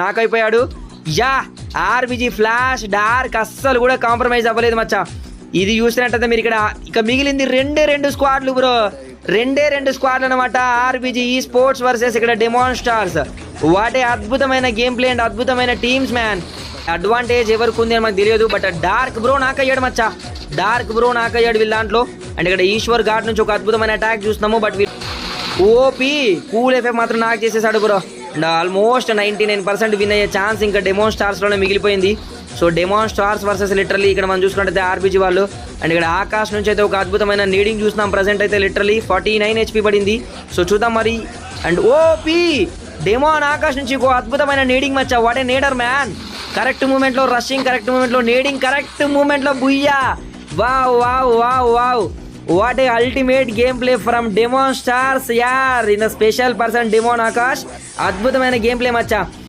నాకైపోయాడు. Yeah ఆర్బిజి flash dark అస్సలు కూడా compromise అవ్వలేదు మచ్చా. ఇది చూసినట్టయితే మీరు ఇక మిగిలింది రెండు స్క్వాడ్లు బ్రో, రెండు స్క్వాడ్లు అనమాట. ఆర్బిజి ఈ స్పోర్ట్స్ వర్సెస్ ఇక్కడ డెమాన్ స్టార్స్. వాటే అద్భుతమైన గేమ్ ప్లే అండ్ అద్భుతమైన టీమ్స్ మ్యాన్. అడ్వాంటేజ్ ఎవరికి ఉంది అని మనకు తెలియదు, బట్ డార్క్ బ్రో నాకయ్యాడు మచ్చా. వీళ్ళ దాంట్లో. అండ్ ఇక్కడ ఈశ్వర్ ఘాట్ నుంచి ఒక అద్భుతమైన అటాక్ చూస్తున్నాము, బట్ ఓపీ కూల్ ఎఫెక్ట్ మాత్రం నాకు చేసేసాడు బ్రో. అండ్ ఆల్మోస్ట్ 99% విన్ అయ్యే ఛాన్స్ ఇంకా డెమాన్ స్టార్స్లోనే మిగిలిపోయింది. So demon stars versus literally ఇక్కడ మనం చూసుకుంటే ఆర్బిజి వాళ్ళు. అండ్ ఇక్కడ ఆకాశ్ నుంచి అయితే ఒక అద్భుతమైన నీడింగ్ చూస్తున్నాం. ప్రజెంట్ అయితే లిటరలీ 49 HP పడింది. సో చూద్దాం మరి. అండ్ ఓపీ డెమాన్ ఆకాశ్ నుంచి ఒక అద్భుతమైన నీడింగ్ మచ్చా. What a nader man. Correct మూమెంట్లో రషింగ్, కరెక్ట్ మూమెంట్లో నీడింగ్, కరెక్ట్ మూమెంట్లో బుయ్యా. Wow what a ultimate gameplay from demon stars యార్. In special person demon Akash. అద్భుతమైన గేమ్ ప్లే మచ్చా.